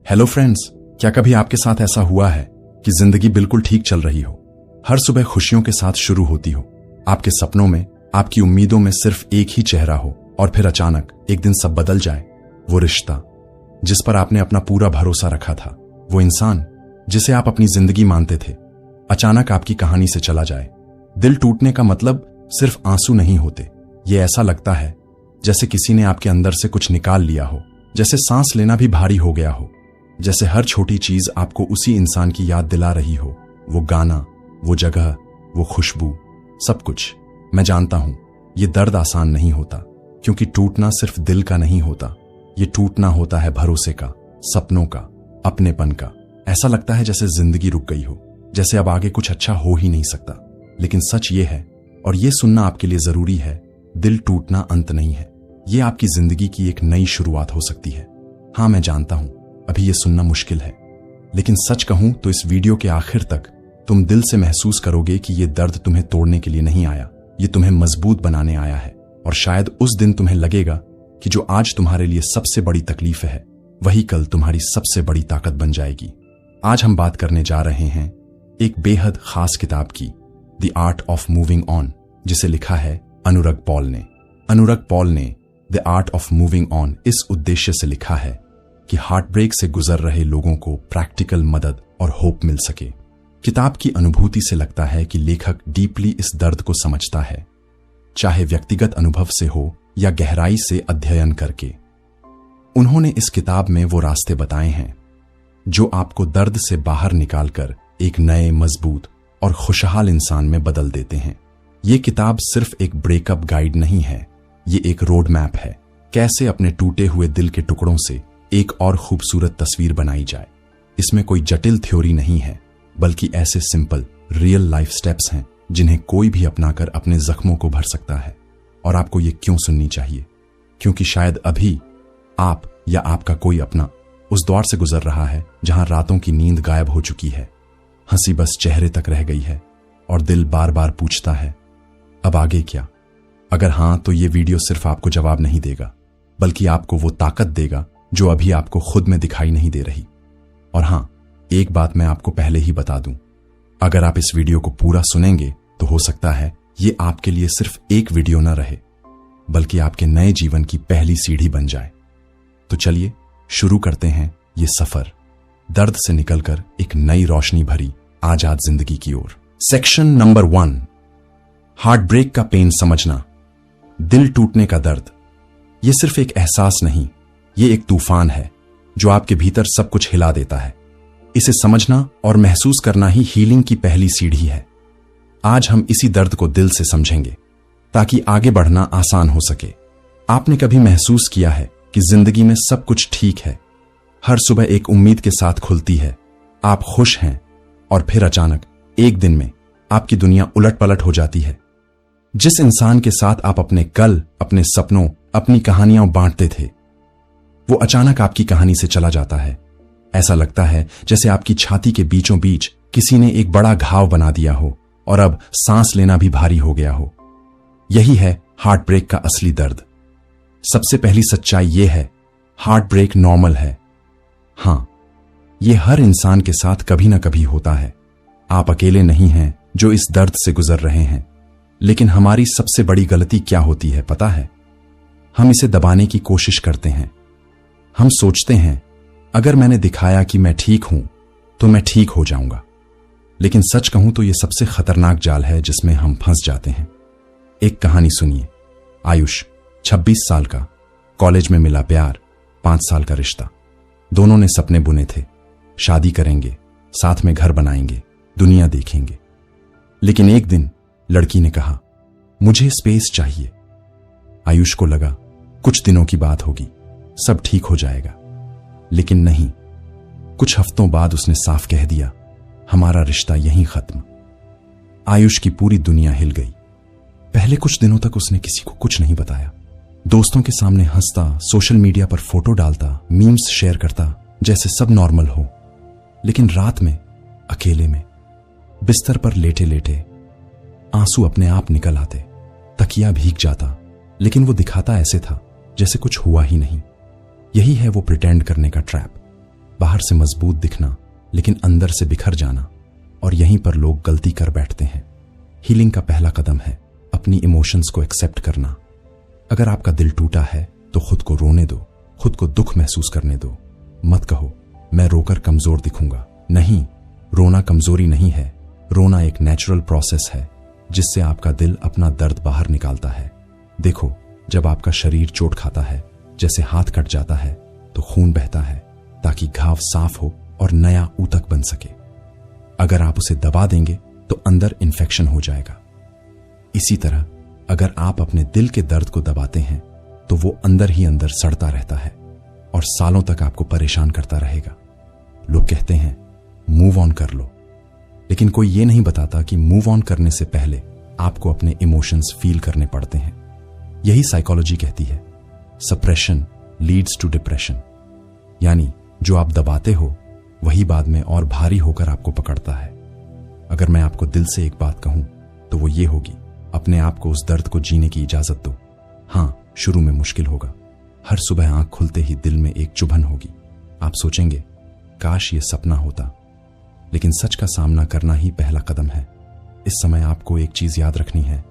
Hello friends, क्या कभी आपके साथ ऐसा हुआ है कि जिंदगी बिल्कुल ठीक चल रही हो, हर सुबह खुशियों के साथ शुरू होती हो, आपके सपनों में, आपकी उम्मीदों में सिर्फ एक ही चेहरा हो और फिर अचानक एक दिन सब बदल जाए। वो रिश्ता जिस पर आपने अपना पूरा भरोसा रखा था, वो इंसान जिसे आप अपनी जिंदगी मानते थे, अचानक आपकी कहानी से चला जाए। दिल टूटने का मतलब सिर्फ आंसू नहीं होते। ये ऐसा लगता है जैसे किसी ने आपके अंदर से कुछ निकाल लिया हो, जैसे सांस लेना भी भारी हो गया हो, जैसे हर छोटी चीज आपको उसी इंसान की याद दिला रही हो। वो गाना, वो जगह, वो खुशबू, सब कुछ। मैं जानता हूं ये दर्द आसान नहीं होता, क्योंकि टूटना सिर्फ दिल का नहीं होता, ये टूटना होता है भरोसे का, सपनों का, अपनेपन का। ऐसा लगता है जैसे जिंदगी रुक गई हो, जैसे अब आगे कुछ अच्छा हो ही नहीं सकता। लेकिन सच ये है, और ये सुनना आपके लिए जरूरी है, दिल टूटना अंत नहीं है, ये आपकी जिंदगी की एक नई शुरुआत हो सकती है। हाँ, मैं जानता हूं अभी ये सुनना मुश्किल है, लेकिन सच कहूं तो इस वीडियो के आखिर तक तुम दिल से महसूस करोगे कि ये दर्द तुम्हें तोड़ने के लिए नहीं आया, ये तुम्हें मजबूत बनाने आया है। और शायद उस दिन तुम्हें लगेगा कि जो आज तुम्हारे लिए सबसे बड़ी तकलीफ है, वही कल तुम्हारी सबसे बड़ी ताकत बन जाएगी। आज हम बात करने जा रहे हैं एक बेहद खास किताब की, the art of moving on, जिसे लिखा है अनुरग पॉल ने। अनुरग पॉल ने the art of moving on इस उद्देश्य से लिखा है कि हार्ट ब्रेक से गुजर रहे लोगों को प्रैक्टिकल मदद और होप मिल सके। किताब की अनुभूति से लगता है कि लेखक डीपली इस दर्द को समझता है, चाहे व्यक्तिगत अनुभव से हो या गहराई से अध्ययन करके। उन्होंने इस किताब में वो रास्ते बताए हैं जो आपको दर्द से बाहर निकालकर एक नए, मजबूत और खुशहाल इंसान में बदल देते हैं। ये किताब सिर्फ एक ब्रेकअप गाइड नहीं है, ये एक रोड मैप है, कैसे अपने टूटे हुए दिल के टुकड़ों से एक और खूबसूरत तस्वीर बनाई जाए। इसमें कोई जटिल थ्योरी नहीं है, बल्कि ऐसे सिंपल, रियल लाइफ स्टेप्स हैं जिन्हें कोई भी अपनाकर अपने जख्मों को भर सकता है। और आपको ये क्यों सुननी चाहिए? क्योंकि शायद अभी आप या आपका कोई अपना उस दौर से गुजर रहा है जहां रातों की नींद गायब हो चुकी है, हंसी बस चेहरे तक रह गई है और दिल बार बार पूछता है, अब आगे क्या? अगर हां, तो ये वीडियो सिर्फ आपको जवाब नहीं देगा, बल्कि आपको वो ताकत देगा जो अभी आपको खुद में दिखाई नहीं दे रही। और हां, एक बात मैं आपको पहले ही बता दूं, अगर आप इस वीडियो को पूरा सुनेंगे तो हो सकता है ये आपके लिए सिर्फ एक वीडियो न रहे, बल्कि आपके नए जीवन की पहली सीढ़ी बन जाए। तो चलिए शुरू करते हैं ये सफर, दर्द से निकलकर एक नई रोशनी भरी आजाद जिंदगी की ओर। सेक्शन नंबर 1, हार्ट ब्रेक का पेन समझना। दिल टूटने का दर्द ये सिर्फ एक एहसास नहीं, ये एक तूफान है जो आपके भीतर सब कुछ हिला देता है। इसे समझना और महसूस करना ही हीलिंग की पहली सीढ़ी है। आज हम इसी दर्द को दिल से समझेंगे ताकि आगे बढ़ना आसान हो सके। आपने कभी महसूस किया है कि जिंदगी में सब कुछ ठीक है, हर सुबह एक उम्मीद के साथ खुलती है, आप खुश हैं, और फिर अचानक एक दिन में आपकी दुनिया उलट पलट हो जाती है। जिस इंसान के साथ आप अपने कल, अपने सपनों, अपनी कहानियां बांटते थे, वो अचानक आपकी कहानी से चला जाता है। ऐसा लगता है जैसे आपकी छाती के बीचों बीच किसी ने एक बड़ा घाव बना दिया हो और अब सांस लेना भी भारी हो गया हो। यही है हार्ट ब्रेक का असली दर्द। सबसे पहली सच्चाई यह है, हार्ट ब्रेक नॉर्मल है। हां, यह हर इंसान के साथ कभी ना कभी होता है। आप अकेले नहीं हैं जो इस दर्द से गुजर रहे हैं। लेकिन हमारी सबसे बड़ी गलती क्या होती है पता है? हम इसे दबाने की कोशिश करते हैं। हम सोचते हैं अगर मैंने दिखाया कि मैं ठीक हूं तो मैं ठीक हो जाऊंगा। लेकिन सच कहूं तो यह सबसे खतरनाक जाल है जिसमें हम फंस जाते हैं। एक कहानी सुनिए। आयुष 26 साल का, कॉलेज में मिला प्यार, 5 साल का रिश्ता। दोनों ने सपने बुने थे, शादी करेंगे, साथ में घर बनाएंगे, दुनिया देखेंगे। लेकिन एक दिन लड़की ने कहा, मुझे स्पेस चाहिए। आयुष को लगा कुछ दिनों की बात होगी, सब ठीक हो जाएगा। लेकिन नहीं, कुछ हफ्तों बाद उसने साफ कह दिया, हमारा रिश्ता यहीं खत्म। आयुष की पूरी दुनिया हिल गई। पहले कुछ दिनों तक उसने किसी को कुछ नहीं बताया। दोस्तों के सामने हंसता, सोशल मीडिया पर फोटो डालता, मीम्स शेयर करता, जैसे सब नॉर्मल हो। लेकिन रात में अकेले में बिस्तर पर लेटे लेटे आंसू अपने आप निकल आते, तकिया भीग जाता, लेकिन वो दिखाता ऐसे था जैसे कुछ हुआ ही नहीं। यही है वो प्रिटेंड करने का ट्रैप। बाहर से मजबूत दिखना लेकिन अंदर से बिखर जाना, और यहीं पर लोग गलती कर बैठते हैं। हीलिंग का पहला कदम है अपनी इमोशंस को एक्सेप्ट करना। अगर आपका दिल टूटा है तो खुद को रोने दो, खुद को दुख महसूस करने दो। मत कहो मैं रोकर कमजोर दिखूंगा। नहीं, रोना कमजोरी नहीं है। रोना एक नेचुरल प्रोसेस है जिससे आपका दिल अपना दर्द बाहर निकालता है। देखो, जब आपका शरीर चोट खाता है, जैसे हाथ कट जाता है, तो खून बहता है ताकि घाव साफ हो और नया ऊतक बन सके। अगर आप उसे दबा देंगे तो अंदर इन्फेक्शन हो जाएगा। इसी तरह अगर आप अपने दिल के दर्द को दबाते हैं तो वो अंदर ही अंदर सड़ता रहता है और सालों तक आपको परेशान करता रहेगा। लोग कहते हैं मूव ऑन कर लो, लेकिन कोई ये नहीं बताता कि मूव ऑन करने से पहले आपको अपने इमोशंस फील करने पड़ते हैं। यही साइकोलॉजी कहती है, सप्रेशन लीड्स टू डिप्रेशन। यानी जो आप दबाते हो वही बाद में और भारी होकर आपको पकड़ता है। अगर मैं आपको दिल से एक बात कहूं तो वो ये होगी, अपने आप को उस दर्द को जीने की इजाजत दो। हां, शुरू में मुश्किल होगा। हर सुबह आंख खुलते ही दिल में एक चुभन होगी। आप सोचेंगे काश ये सपना होता, लेकिन सच का सामना करना ही पहला कदम है। इस समय आपको एक चीज याद रखनी है,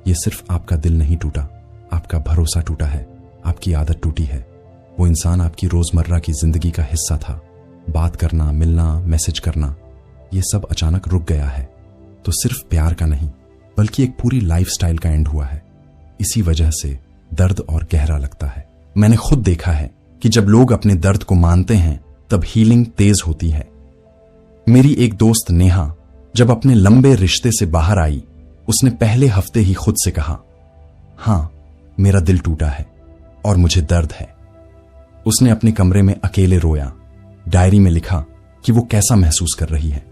ये सिर्फ आपका दिल नहीं टूटा, आपका भरोसा टूटा है, आपकी आदत टूटी है। वो इंसान आपकी रोजमर्रा की जिंदगी का हिस्सा था। बात करना, मिलना, मैसेज करना, ये सब अचानक रुक गया है। तो सिर्फ प्यार का नहीं बल्कि एक पूरी लाइफस्टाइल का एंड हुआ है। इसी वजह से दर्द और गहरा लगता है। मैंने खुद देखा है कि जब लोग अपने दर्द को मानते हैं तब हीलिंग तेज होती है। मेरी एक दोस्त नेहा जब अपने लंबे रिश्ते से बाहर आई, उसने पहले हफ्ते ही खुद से कहा, हां, मेरा दिल टूटा है और मुझे दर्द है। उसने अपने कमरे में अकेले रोया, डायरी में लिखा कि वो कैसा महसूस कर रही है,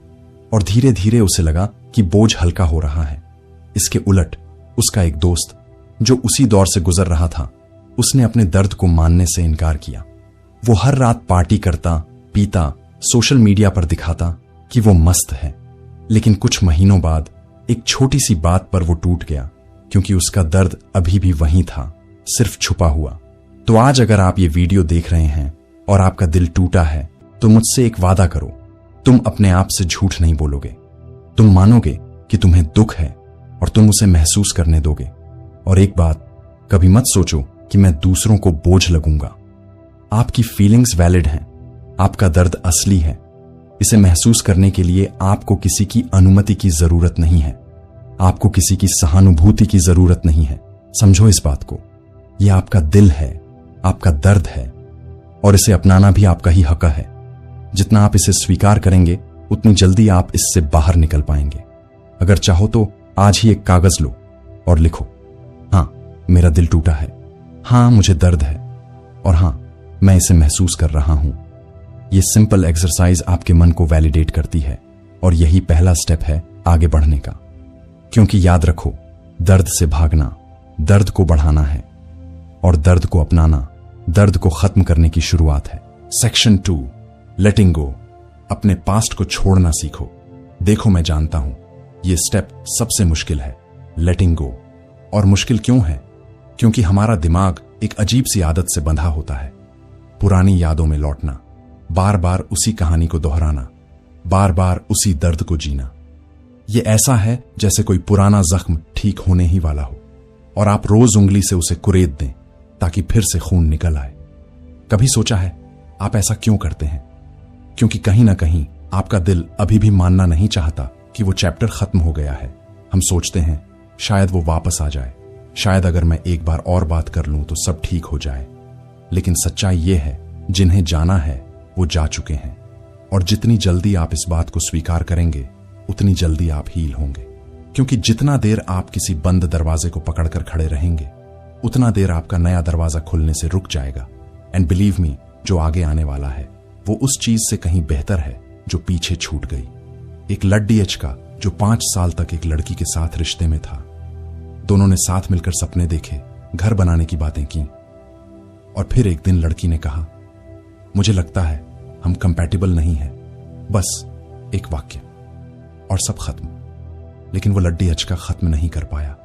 और धीरे धीरे उसे लगा कि बोझ हल्का हो रहा है। इसके उलट उसका एक दोस्त जो उसी दौर से गुजर रहा था, उसने अपने दर्द को मानने से इनकार किया। वो हर रात पार्टी करता, पीता, सोशल मीडिया पर दिखाता कि वो मस्त है, लेकिन कुछ महीनों बाद एक छोटी सी बात पर वो टूट गया, क्योंकि उसका दर्द अभी भी वहीं था, सिर्फ छुपा हुआ। तो आज अगर आप ये वीडियो देख रहे हैं और आपका दिल टूटा है, तो मुझसे एक वादा करो, तुम अपने आप से झूठ नहीं बोलोगे। तुम मानोगे कि तुम्हें दुख है और तुम उसे महसूस करने दोगे। और एक बात, कभी मत सोचो कि मैं दूसरों को बोझ लगूंगा। आपकी फीलिंग्स वैलिड हैं, आपका दर्द असली है। इसे महसूस करने के लिए आपको किसी की अनुमति की जरूरत नहीं है, आपको किसी की सहानुभूति की जरूरत नहीं है। समझो इस बात को, यह आपका दिल है, आपका दर्द है, और इसे अपनाना भी आपका ही हक है। जितना आप इसे स्वीकार करेंगे उतनी जल्दी आप इससे बाहर निकल पाएंगे। अगर चाहो तो आज ही एक कागज लो और लिखो, हां, मेरा दिल टूटा है, हां, मुझे दर्द है, और हां, मैं इसे महसूस कर रहा हूं। यह सिंपल एक्सरसाइज आपके मन को वैलिडेट करती है, और यही पहला स्टेप है आगे बढ़ने का। क्योंकि याद रखो, दर्द से भागना दर्द को बढ़ाना है, और दर्द को अपनाना दर्द को खत्म करने की शुरुआत है। सेक्शन 2, लेटिंग गो। अपने पास्ट को छोड़ना सीखो। देखो, मैं जानता हूं यह स्टेप सबसे मुश्किल है, लेटिंग गो। और मुश्किल क्यों है? क्योंकि हमारा दिमाग एक अजीब सी आदत से बंधा होता है, पुरानी यादों में लौटना, बार बार उसी कहानी को दोहराना, बार बार उसी दर्द को जीना। यह ऐसा है जैसे कोई पुराना जख्म ठीक होने ही वाला हो और आप रोज उंगली से उसे कुरेद दें ताकि फिर से खून निकल आए। कभी सोचा है आप ऐसा क्यों करते हैं? क्योंकि कहीं ना कहीं आपका दिल अभी भी मानना नहीं चाहता कि वो चैप्टर खत्म हो गया है। हम सोचते हैं शायद वो वापस आ जाए, शायद अगर मैं एक बार और बात कर लूं तो सब ठीक हो जाए। लेकिन सच्चाई ये है, जिन्हें जाना है वो जा चुके हैं, और जितनी जल्दी आप इस बात को स्वीकार करेंगे उतनी जल्दी आप हील होंगे। क्योंकि जितना देर आप किसी बंद दरवाजे को पकड़कर खड़े रहेंगे, उतना देर आपका नया दरवाजा खुलने से रुक जाएगा। एंड बिलीव मी, जो आगे आने वाला है वो उस चीज से कहीं बेहतर है जो पीछे छूट गई। एक लड्डी एच का जो 5 साल तक एक लड़की के साथ रिश्ते में था। दोनों ने साथ मिलकर सपने देखे, घर बनाने की बातें की, और फिर एक दिन लड़की ने कहा, मुझे लगता है हम कंपैटिबल नहीं हैं। बस एक वाक्य और सब खत्म। लेकिन वो लड्डी एच का खत्म नहीं कर पाया।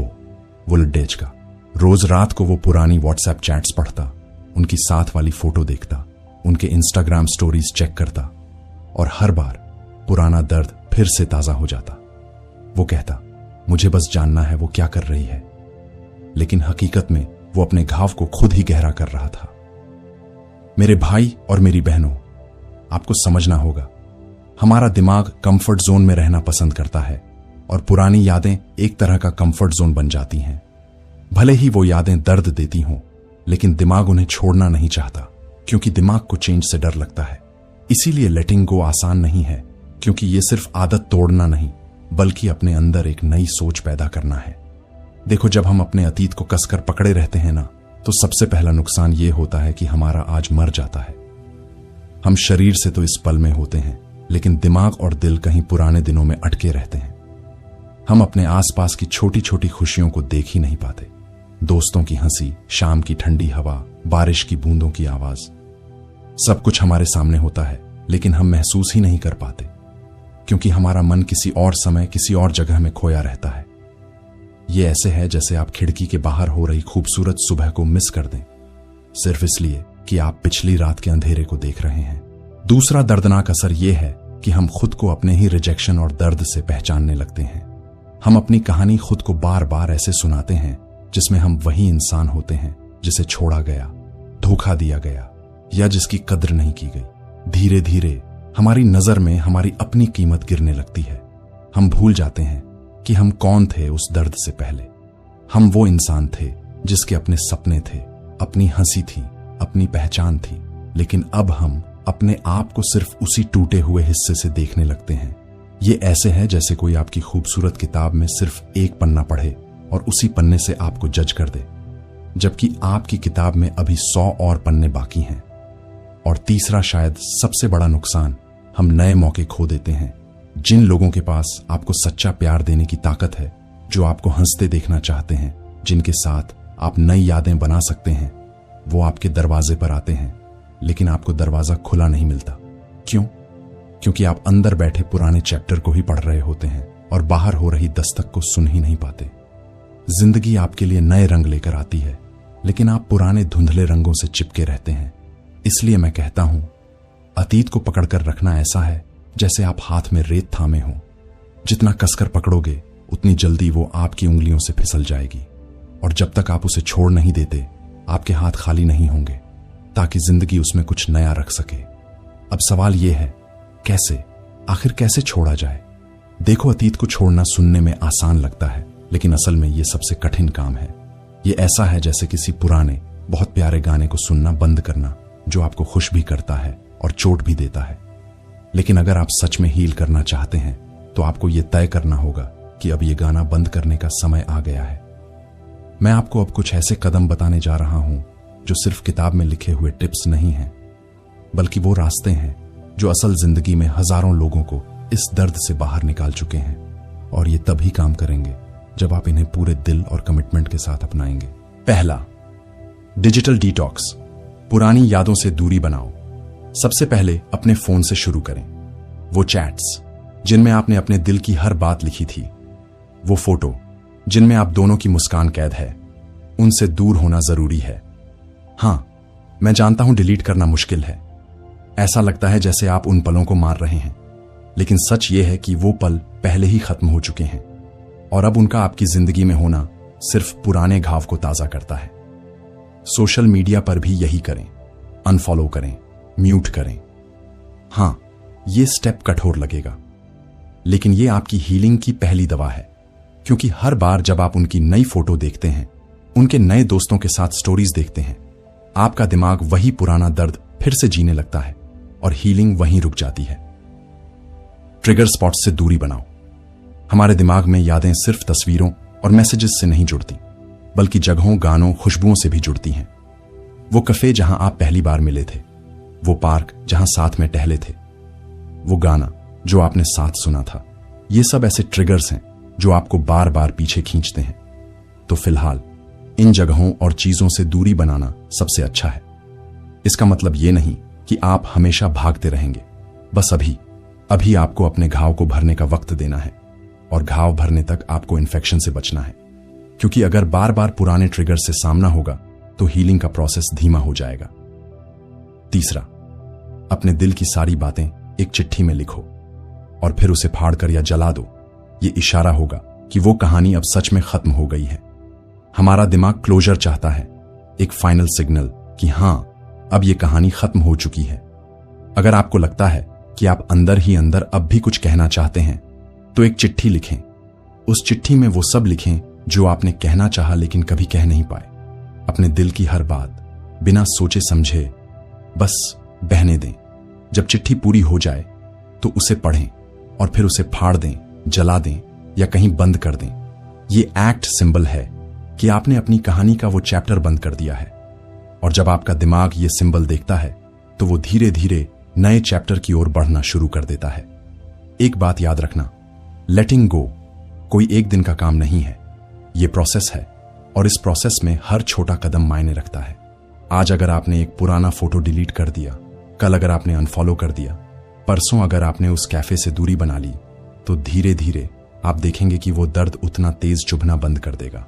वो लड्डी एच का रोज रात को वो पुरानी व्हाट्सएप चैट्स पढ़ता, उनकी साथ वाली फोटो देखता, उनके इंस्टाग्राम स्टोरीज चेक करता और हर बार पुराना दर्द फिर से ताजा हो जाता। वो कहता, मुझे बस जानना है वो क्या कर रही है, लेकिन हकीकत में वो अपने घाव को खुद ही गहरा कर रहा था। मेरे भाई और मेरी बहनों, आपको समझना होगा, हमारा दिमाग कंफर्ट जोन में रहना पसंद करता है और पुरानी यादें एक तरह का कंफर्ट जोन बन जाती हैं। भले ही वो यादें दर्द देती हों, लेकिन दिमाग उन्हें छोड़ना नहीं चाहता, क्योंकि दिमाग को चेंज से डर लगता है। इसीलिए लेटिंग गो आसान नहीं है, क्योंकि ये सिर्फ आदत तोड़ना नहीं, बल्कि अपने अंदर एक नई सोच पैदा करना है। देखो, जब हम अपने अतीत को कसकर पकड़े रहते हैं ना, तो सबसे पहला नुकसान ये होता है कि हमारा आज मर जाता है। हम शरीर से तो इस पल में होते हैं, लेकिन दिमाग और दिल कहीं पुराने दिनों में अटके रहते हैं। हम अपने आसपास की छोटी छोटी खुशियों को देख ही नहीं पाते। दोस्तों की हंसी, शाम की ठंडी हवा, बारिश की बूंदों की आवाज, सब कुछ हमारे सामने होता है, लेकिन हम महसूस ही नहीं कर पाते, क्योंकि हमारा मन किसी और समय, किसी और जगह में खोया रहता है। ये ऐसे है जैसे आप खिड़की के बाहर हो रही खूबसूरत सुबह को मिस कर दें, सिर्फ इसलिए कि आप पिछली रात के अंधेरे को देख रहे हैं। दूसरा दर्दनाक असर यह है कि हम खुद को अपने ही रिजेक्शन और दर्द से पहचानने लगते हैं। हम अपनी कहानी खुद को बार बार ऐसे सुनाते हैं जिसमें हम वही इंसान होते हैं जिसे छोड़ा गया, धोखा दिया गया या जिसकी कद्र नहीं की गई। धीरे धीरे हमारी नजर में हमारी अपनी कीमत गिरने लगती है। हम भूल जाते हैं कि हम कौन थे उस दर्द से पहले। हम वो इंसान थे जिसके अपने सपने थे, अपनी हंसी थी, अपनी पहचान थी, लेकिन अब हम अपने आप को सिर्फ उसी टूटे हुए हिस्से से देखने लगते हैं। ये ऐसे है जैसे कोई आपकी खूबसूरत किताब में सिर्फ एक पन्ना पढ़े और उसी पन्ने से आपको जज कर दे, जबकि आपकी किताब में अभी 100 और पन्ने बाकी हैं। और तीसरा, शायद सबसे बड़ा नुकसान, हम नए मौके खो देते हैं। जिन लोगों के पास आपको सच्चा प्यार देने की ताकत है, जो आपको हंसते देखना चाहते हैं, जिनके साथ आप नई यादें बना सकते हैं, वो आपके दरवाजे पर आते हैं, लेकिन आपको दरवाजा खुला नहीं मिलता। क्यों? क्योंकि आप अंदर बैठे पुराने चैप्टर को ही पढ़ रहे होते हैं और बाहर हो रही दस्तक को सुन ही नहीं पाते। जिंदगी आपके लिए नए रंग लेकर आती है, लेकिन आप पुराने धुंधले रंगों से चिपके रहते हैं। इसलिए मैं कहता हूं, अतीत को पकड़कर रखना ऐसा है जैसे आप हाथ में रेत थामे हो। जितना कसकर पकड़ोगे, उतनी जल्दी वो आपकी उंगलियों से फिसल जाएगी, और जब तक आप उसे छोड़ नहीं देते, आपके हाथ खाली नहीं होंगे, ताकि जिंदगी उसमें कुछ नया रख सके। अब सवाल यह है, कैसे, आखिर कैसे छोड़ा जाए? देखो, अतीत को छोड़ना सुनने में आसान लगता है, लेकिन असल में यह सबसे कठिन काम है। यह ऐसा है जैसे किसी पुराने बहुत प्यारे गाने को सुनना बंद करना, जो आपको खुश भी करता है और चोट भी देता है। लेकिन अगर आप सच में हील करना चाहते हैं, तो आपको यह तय करना होगा कि अब यह गाना बंद करने का समय आ गया है। मैं आपको अब कुछ ऐसे कदम बताने जा रहा हूं जो सिर्फ किताब में लिखे हुए टिप्स नहीं हैं, बल्कि वो रास्ते हैं जो असल जिंदगी में हजारों लोगों को इस दर्द से बाहर निकाल चुके हैं, और ये तभी काम करेंगे जब आप इन्हें पूरे दिल और कमिटमेंट के साथ अपनाएंगे। पहला, डिजिटल डिटॉक्स। पुरानी यादों से दूरी बनाओ। सबसे पहले अपने फोन से शुरू करें। वो चैट्स जिनमें आपने अपने दिल की हर बात लिखी थी, वो फोटो जिनमें आप दोनों की मुस्कान कैद है, उनसे दूर होना जरूरी है। हां, मैं जानता हूं डिलीट करना मुश्किल है। ऐसा लगता है जैसे आप उन पलों को मार रहे हैं, लेकिन सच ये है कि वो पल पहले ही खत्म हो चुके हैं, और अब उनका आपकी जिंदगी में होना सिर्फ पुराने घाव को ताजा करता है। सोशल मीडिया पर भी यही करें, अनफॉलो करें, म्यूट करें। हां, ये स्टेप कठोर लगेगा, लेकिन ये आपकी हीलिंग की पहली दवा है, क्योंकि हर बार जब आप उनकी नई फोटो देखते हैं, उनके नए दोस्तों के साथ स्टोरीज देखते हैं, आपका दिमाग वही पुराना दर्द फिर से जीने लगता है और हीलिंग वहीं रुक जाती है। ट्रिगर स्पॉट से दूरी बनाओ। हमारे दिमाग में यादें सिर्फ तस्वीरों और मैसेजेस से नहीं जुड़ती, बल्कि जगहों, गानों, खुशबुओं से भी जुड़ती हैं। वो कफे जहां आप पहली बार मिले थे, वो पार्क जहां साथ में टहले थे, वो गाना जो आपने साथ सुना था, ये सब ऐसे ट्रिगर्स हैं जो आपको बार बार पीछे खींचते हैं। तो फिलहाल इन जगहों और चीजों से दूरी बनाना सबसे अच्छा है। इसका मतलब ये नहीं कि आप हमेशा भागते रहेंगे, बस अभी आपको अपने घाव को भरने का वक्त देना है, और घाव भरने तक आपको इन्फेक्शन से बचना है, क्योंकि अगर बार बार पुराने ट्रिगर से सामना होगा तो हीलिंग का प्रोसेस धीमा हो जाएगा। तीसरा, अपने दिल की सारी बातें एक चिट्ठी में लिखो और फिर उसे फाड़कर या जला दो। ये इशारा होगा कि वो कहानी अब सच में खत्म हो गई है। हमारा दिमाग क्लोजर चाहता है, एक फाइनल सिग्नल कि हां, अब ये कहानी खत्म हो चुकी है। अगर आपको लगता है कि आप अंदर ही अंदर अब भी कुछ कहना चाहते हैं, तो एक चिट्ठी लिखें। उस चिट्ठी में वो सब लिखें जो आपने कहना चाहा लेकिन कभी कह नहीं पाए। अपने दिल की हर बात बिना सोचे समझे बस बहने दें। जब चिट्ठी पूरी हो जाए तो उसे पढ़ें और फिर उसे फाड़ दें, जला दें या कहीं बंद कर दें। ये एक्ट सिंबल है कि आपने अपनी कहानी का वो चैप्टर बंद कर दिया है। और जब आपका दिमाग ये सिंबल देखता है तो वो धीरे धीरे नए चैप्टर की ओर बढ़ना शुरू कर देता है। एक बात याद रखना, लेटिंग गो कोई एक दिन का काम नहीं है। ये प्रोसेस है और इस प्रोसेस में हर छोटा कदम मायने रखता है। आज अगर आपने एक पुराना फोटो डिलीट कर दिया, कल अगर आपने अनफॉलो कर दिया, परसों अगर आपने उस कैफे से दूरी बना ली, तो धीरे धीरे आप देखेंगे कि वो दर्द उतना तेज चुभना बंद कर देगा।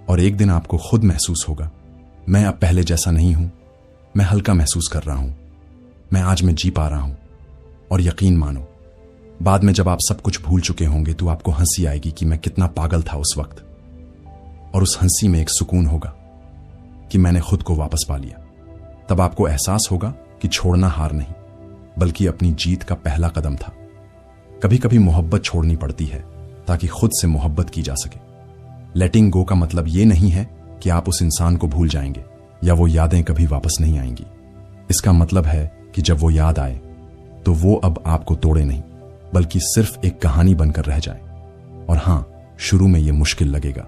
और एक दिन आपको खुद महसूस होगा, मैं अब पहले जैसा नहीं हूं, मैं हल्का महसूस कर रहा हूं, मैं आज में जी पा रहा हूं। और यकीन मानो, बाद में जब आप सब कुछ भूल चुके होंगे तो आपको हंसी आएगी कि मैं कितना पागल था उस वक्त। और उस हंसी में एक सुकून होगा कि मैंने खुद को वापस पा लिया। तब आपको एहसास होगा कि छोड़ना हार नहीं, बल्कि अपनी जीत का पहला कदम था। कभी कभी मोहब्बत छोड़नी पड़ती है ताकि खुद से मोहब्बत की जा सके। लेटिंग गो का मतलब ये नहीं है कि आप उस इंसान को भूल जाएंगे या वो यादें कभी वापस नहीं आएंगी। इसका मतलब है कि जब वो याद आए तो वो अब आपको तोड़े नहीं, बल्कि सिर्फ एक कहानी बनकर रह जाए। और हां, शुरू में ये मुश्किल लगेगा,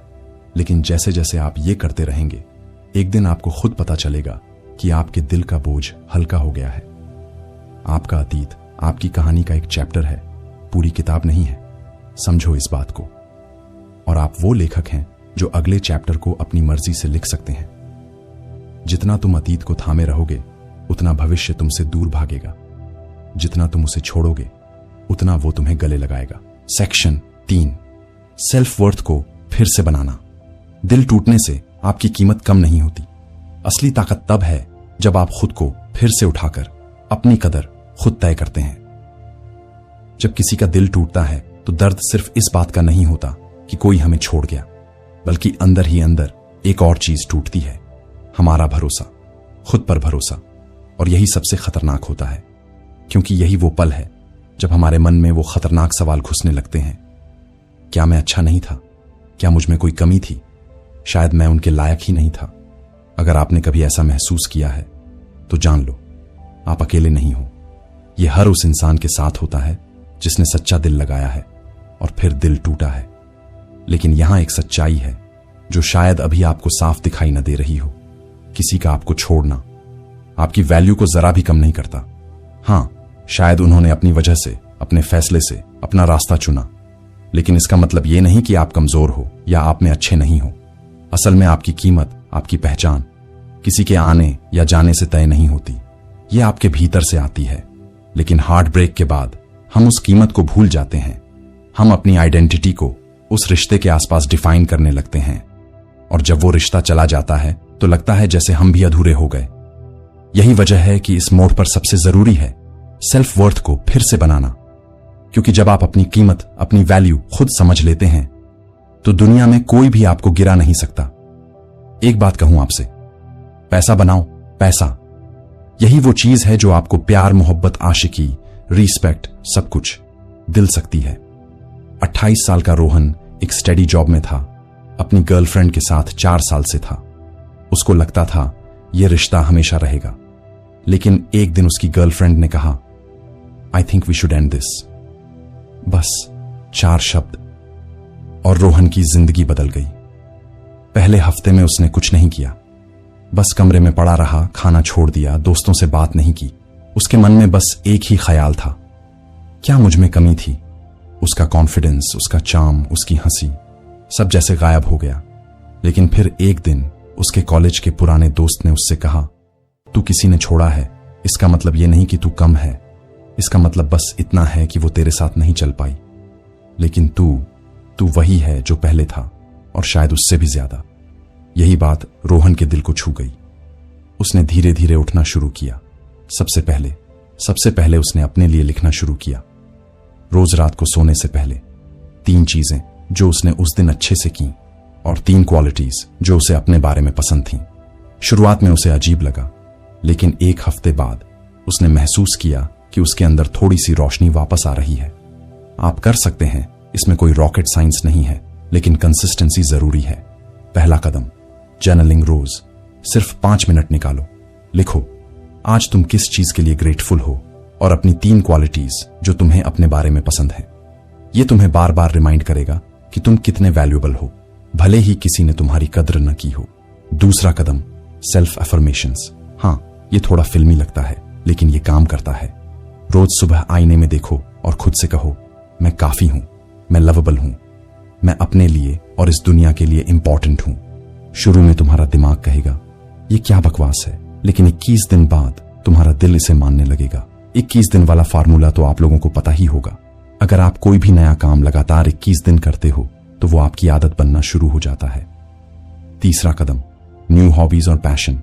लेकिन जैसे जैसे आप ये करते रहेंगे, एक दिन आपको खुद पता चलेगा कि आपके दिल का बोझ हल्का हो गया है। आपका अतीत आपकी कहानी का एक चैप्टर है, पूरी किताब नहीं है। समझो इस बात को। और आप वो लेखक हैं जो अगले चैप्टर को अपनी मर्जी से लिख सकते हैं। जितना तुम अतीत को थामे रहोगे, उतना भविष्य तुमसे दूर भागेगा। जितना तुम उसे छोड़ोगे, उतना वो तुम्हें गले लगाएगा। सेक्शन 3, सेल्फ वर्थ को फिर से बनाना। दिल टूटने से आपकी कीमत कम नहीं होती। असली ताकत तब है जब आप खुद को फिर से उठाकर अपनी कदर खुद तय करते हैं। जब किसी का दिल टूटता है तो दर्द सिर्फ इस बात का नहीं होता कि कोई हमें छोड़ गया, बल्कि अंदर ही अंदर एक और चीज टूटती है, हमारा भरोसा, खुद पर भरोसा। और यही सबसे खतरनाक होता है, क्योंकि यही वो पल है जब हमारे मन में वो खतरनाक सवाल घुसने लगते हैं। क्या मैं अच्छा नहीं था? क्या मुझ में कोई कमी थी? शायद मैं उनके लायक ही नहीं था। अगर आपने कभी ऐसा महसूस किया है तो जान लो, आप अकेले नहीं हो। ये हर उस इंसान के साथ होता है जिसने सच्चा दिल लगाया है और फिर दिल टूटा है। लेकिन यहां एक सच्चाई है जो शायद अभी आपको साफ दिखाई न दे रही हो। किसी का आपको छोड़ना आपकी वैल्यू को जरा भी कम नहीं करता। हां, शायद उन्होंने अपनी वजह से, अपने फैसले से अपना रास्ता चुना, लेकिन इसका मतलब यह नहीं कि आप कमजोर हो या आप में अच्छे नहीं हो। असल में आपकी कीमत, आपकी पहचान किसी के आने या जाने से तय नहीं होती, यह आपके भीतर से आती है। लेकिन हार्ट ब्रेक के बाद हम उस कीमत को भूल जाते हैं। हम अपनी आइडेंटिटी को उस रिश्ते के आसपास डिफाइन करने लगते हैं, और जब वो रिश्ता चला जाता है तो लगता है जैसे हम भी अधूरे हो गए। यही वजह है कि इस मोड़ पर सबसे जरूरी है सेल्फ वर्थ को फिर से बनाना, क्योंकि जब आप अपनी कीमत, अपनी वैल्यू खुद समझ लेते हैं तो दुनिया में कोई भी आपको गिरा नहीं सकता। एक बात कहूं आपसे, पैसा बनाओ, पैसा यही वो चीज है जो आपको प्यार, मोहब्बत, आशिकी, रिस्पेक्ट सब कुछ दिल सकती है। 28 साल का रोहन एक स्टडी जॉब में था, अपनी गर्लफ्रेंड के साथ 4 साल से था। उसको लगता था यह रिश्ता हमेशा रहेगा, लेकिन एक दिन उसकी गर्लफ्रेंड ने कहा, I think we should end this. बस 4 शब्द और रोहन की जिंदगी बदल गई। पहले हफ्ते में उसने कुछ नहीं किया, बस कमरे में पड़ा रहा, खाना छोड़ दिया, दोस्तों से बात नहीं की। उसके मन में बस एक ही ख्याल था, क्या मुझ में कमी थी? उसका कॉन्फिडेंस, उसका चार्म, उसकी हंसी सब जैसे गायब हो गया। लेकिन फिर एक दिन उसके कॉलेज के पुराने दोस्त ने उससे कहा, तू किसी ने छोड़ा है, इसका मतलब यह नहीं कि तू कम है, इसका मतलब बस इतना है कि वो तेरे साथ नहीं चल पाई। लेकिन तू वही है जो पहले था, और शायद उससे भी ज्यादा। यही बात रोहन के दिल को छू गई। उसने धीरे धीरे उठना शुरू किया। सबसे पहले सबसे पहले उसने अपने लिए लिखना शुरू किया। रोज रात को सोने से पहले 3 चीजें जो उसने उस दिन अच्छे से की और 3 क्वालिटीज जो उसे अपने बारे में पसंद थीं। शुरुआत में उसे अजीब लगा, लेकिन 1 हफ्ते बाद उसने महसूस किया कि उसके अंदर थोड़ी सी रोशनी वापस आ रही है। आप कर सकते हैं, इसमें कोई रॉकेट साइंस नहीं है, लेकिन कंसिस्टेंसी जरूरी है। पहला कदम, जर्नलिंग। रोज सिर्फ 5 मिनट निकालो, लिखो आज तुम किस चीज के लिए ग्रेटफुल हो और अपनी 3 क्वालिटीज जो तुम्हें अपने बारे में पसंद है। यह तुम्हें बार बार रिमाइंड करेगा कि तुम कितने वैल्यूएबल हो, भले ही किसी ने तुम्हारी कद्र न की हो। दूसरा कदम, सेल्फ अफर्मेशंस। हाँ, ये थोड़ा फिल्मी लगता है, लेकिन ये काम करता है। रोज सुबह आईने में देखो और खुद से कहो, मैं काफी हूं, मैं लवेबल हूं, मैं अपने लिए और इस दुनिया के लिए इंपॉर्टेंट हूं। शुरू में तुम्हारा दिमाग कहेगा ये क्या बकवास है, लेकिन 21 दिन बाद तुम्हारा दिल इसे मानने लगेगा। 21 दिन वाला फार्मूला तो आप लोगों को पता ही होगा। अगर आप कोई भी नया काम लगातार 21 दिन करते हो तो वो आपकी आदत बनना शुरू हो जाता है। तीसरा कदम, न्यू हॉबीज और पैशन।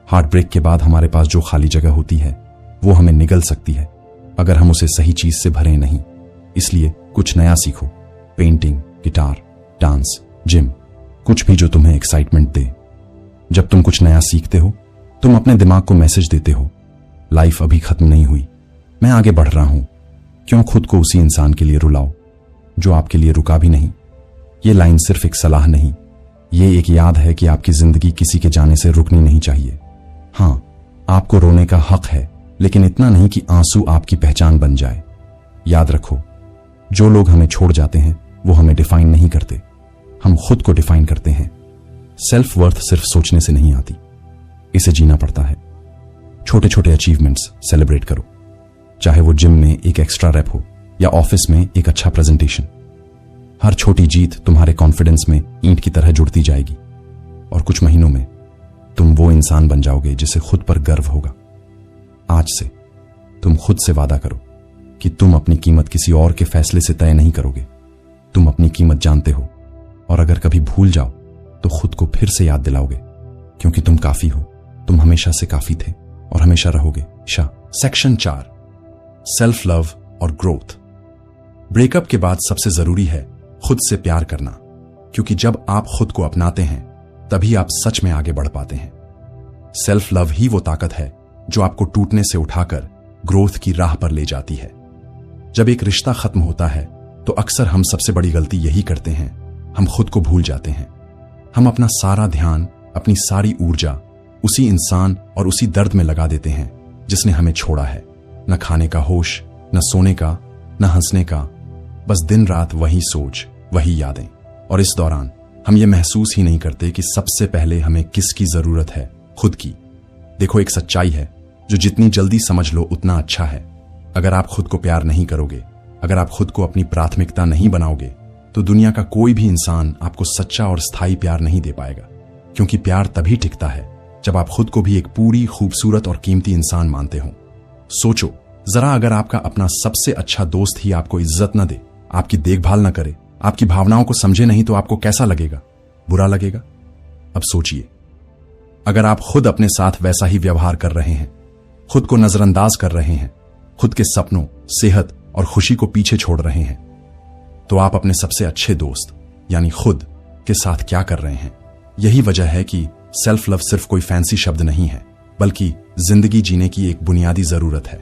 हार्ट ब्रेक के बाद हमारे पास जो खाली जगह होती है वो हमें निगल सकती है अगर हम उसे सही चीज से भरें नहीं। इसलिए कुछ नया सीखो, पेंटिंग, गिटार, डांस, जिम, कुछ भी जो तुम्हें एक्साइटमेंट दे। जब तुम कुछ नया सीखते हो तुम अपने दिमाग को मैसेज देते हो, लाइफ अभी खत्म नहीं हुई, मैं आगे बढ़ रहा हूं। क्यों खुद को उसी इंसान के लिए रुलाओ जो आपके लिए रुका भी नहीं। ये लाइन सिर्फ एक सलाह नहीं, ये एक याद है कि आपकी जिंदगी किसी के जाने से रुकनी नहीं चाहिए। हां, आपको रोने का हक है, लेकिन इतना नहीं कि आंसू आपकी पहचान बन जाए। याद रखो, जो लोग हमें छोड़ जाते हैं वो हमें डिफाइन नहीं करते, हम खुद को डिफाइन करते हैं। सेल्फ वर्थ सिर्फ सोचने से नहीं आती, इसे जीना पड़ता है। छोटे छोटे अचीवमेंट्स सेलिब्रेट करो, चाहे वो जिम में एक एक्स्ट्रा रैप हो या ऑफिस में एक अच्छा प्रेजेंटेशन। हर छोटी जीत तुम्हारे कॉन्फिडेंस में ईंट की तरह जुड़ती जाएगी और कुछ महीनों में तुम वो इंसान बन जाओगे जिसे खुद पर गर्व होगा। आज से तुम खुद से वादा करो कि तुम अपनी कीमत किसी और के फैसले से तय नहीं करोगे। तुम अपनी कीमत जानते हो और अगर कभी भूल जाओ तो खुद को फिर से याद दिलाओगे, क्योंकि तुम काफी हो, तुम हमेशा से काफी थे और हमेशा रहोगे। सेक्शन 4, सेल्फ लव और ग्रोथ। ब्रेकअप के बाद सबसे जरूरी है खुद से प्यार करना, क्योंकि जब आप खुद को अपनाते हैं तभी आप सच में आगे बढ़ पाते हैं। सेल्फ लव ही वो ताकत है जो आपको टूटने से उठाकर ग्रोथ की राह पर ले जाती है। जब एक रिश्ता खत्म होता है तो अक्सर हम सबसे बड़ी गलती यही करते हैं, हम खुद को भूल जाते हैं। हम अपना सारा ध्यान, अपनी सारी ऊर्जा उसी इंसान और उसी दर्द में लगा देते हैं जिसने हमें छोड़ा है। न खाने का होश, न सोने का, न हंसने का, बस दिन रात वही सोच, वही यादें। और इस दौरान हम ये महसूस ही नहीं करते कि सबसे पहले हमें किसकी जरूरत है, खुद की। देखो, एक सच्चाई है जो जितनी जल्दी समझ लो उतना अच्छा है। अगर आप खुद को प्यार नहीं करोगे, अगर आप खुद को अपनी प्राथमिकता नहीं बनाओगे, तो दुनिया का कोई भी इंसान आपको सच्चा और स्थायी प्यार नहीं दे पाएगा। क्योंकि प्यार तभी टिकता है जब आप खुद को भी एक पूरी, खूबसूरत और कीमती इंसान मानते हो। सोचो जरा, अगर आपका अपना सबसे अच्छा दोस्त ही आपको इज्जत न दे, आपकी देखभाल न करे, आपकी भावनाओं को समझे नहीं, तो आपको कैसा लगेगा? बुरा लगेगा। अब सोचिए, अगर आप खुद अपने साथ वैसा ही व्यवहार कर रहे हैं, खुद को नजरअंदाज कर रहे हैं, खुद के सपनों, सेहत और खुशी को पीछे छोड़ रहे हैं, तो आप अपने सबसे अच्छे दोस्त यानी खुद के साथ क्या कर रहे हैं? यही वजह है कि सेल्फ लव सिर्फ कोई फैंसी शब्द नहीं है, बल्कि जिंदगी जीने की एक बुनियादी जरूरत है।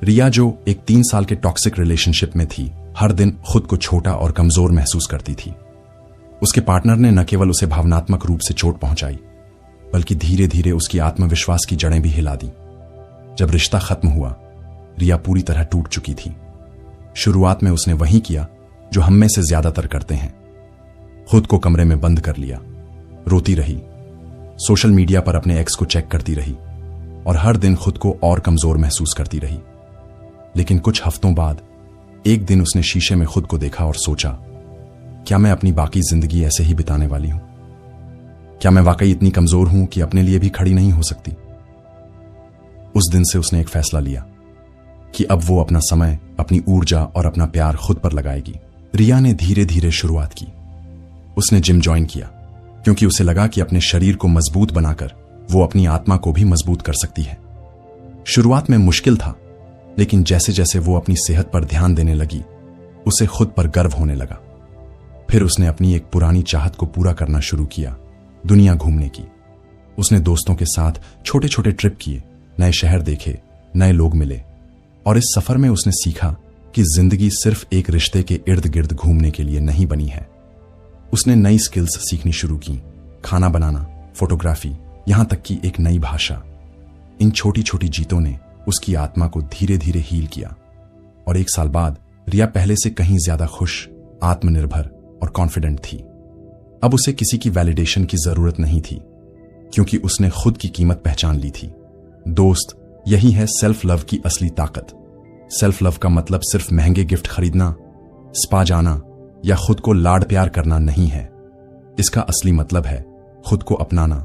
रिया, जो एक 3 साल के टॉक्सिक रिलेशनशिप में थी, हर दिन खुद को छोटा और कमजोर महसूस करती थी। उसके पार्टनर ने न केवल उसे भावनात्मक रूप से चोट पहुंचाई, बल्कि धीरे धीरे उसकी आत्मविश्वास की जड़ें भी हिला दी। जब रिश्ता खत्म हुआ, रिया पूरी तरह टूट चुकी थी। शुरुआत में उसने वही किया जो हम में से ज्यादातर करते हैं, खुद को कमरे में बंद कर लिया, रोती रही, सोशल मीडिया पर अपने एक्स को चेक करती रही और हर दिन खुद को और कमजोर महसूस करती रही। लेकिन कुछ हफ्तों बाद एक दिन उसने शीशे में खुद को देखा और सोचा, क्या मैं अपनी बाकी जिंदगी ऐसे ही बिताने वाली हूं? क्या मैं वाकई इतनी कमजोर हूं कि अपने लिए भी खड़ी नहीं हो सकती? उस दिन से उसने एक फैसला लिया कि अब वो अपना समय, अपनी ऊर्जा और अपना प्यार खुद पर लगाएगी। रिया ने धीरे धीरे शुरुआत की। उसने जिम ज्वाइन किया क्योंकि उसे लगा कि अपने शरीर को मजबूत बनाकर वो अपनी आत्मा को भी मजबूत कर सकती है। शुरुआत में मुश्किल था, लेकिन जैसे जैसे वो अपनी सेहत पर ध्यान देने लगी, उसे खुद पर गर्व होने लगा। फिर उसने अपनी एक पुरानी चाहत को पूरा करना शुरू किया, दुनिया घूमने की। उसने दोस्तों के साथ छोटे छोटे ट्रिप किए, नए शहर देखे, नए लोग मिले, और इस सफर में उसने सीखा कि जिंदगी सिर्फ एक रिश्ते के इर्द गिर्द घूमने के लिए नहीं बनी है। उसने नई स्किल्स सीखनी शुरू की, खाना बनाना, फोटोग्राफी, यहां तक कि एक नई भाषा। इन छोटी छोटी जीतों ने उसकी आत्मा को धीरे धीरे हील किया, और 1 साल बाद रिया पहले से कहीं ज्यादा खुश, आत्मनिर्भर और कॉन्फिडेंट थी। अब उसे किसी की वैलिडेशन की जरूरत नहीं थी, क्योंकि उसने खुद की कीमत पहचान ली थी। दोस्त, यही है सेल्फ लव की असली ताकत। सेल्फ लव का मतलब सिर्फ महंगे गिफ्ट खरीदना, स्पा जाना या खुद को लाड प्यार करना नहीं है। इसका असली मतलब है खुद को अपनाना,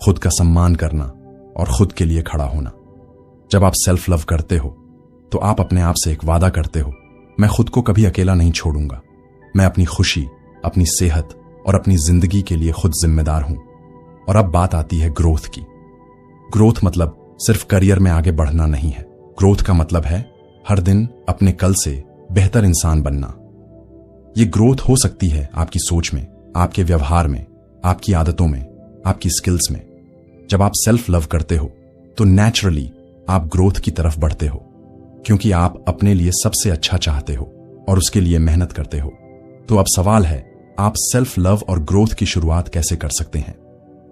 खुद का सम्मान करना और खुद के लिए खड़ा होना। जब आप सेल्फ लव करते हो तो आप अपने आप से एक वादा करते हो, मैं खुद को कभी अकेला नहीं छोड़ूंगा। मैं अपनी खुशी, अपनी सेहत और अपनी जिंदगी के लिए खुद जिम्मेदार हूं। और अब बात आती है ग्रोथ की। ग्रोथ मतलब सिर्फ करियर में आगे बढ़ना नहीं है। ग्रोथ का मतलब है हर दिन अपने कल से बेहतर इंसान बनना। ये ग्रोथ हो सकती है आपकी सोच में, आपके व्यवहार में, आपकी आदतों में, आपकी स्किल्स में। जब आप सेल्फ लव करते हो तो नेचुरली आप ग्रोथ की तरफ बढ़ते हो, क्योंकि आप अपने लिए सबसे अच्छा चाहते हो और उसके लिए मेहनत करते हो। तो अब सवाल है, आप सेल्फ लव और ग्रोथ की शुरुआत कैसे कर सकते हैं?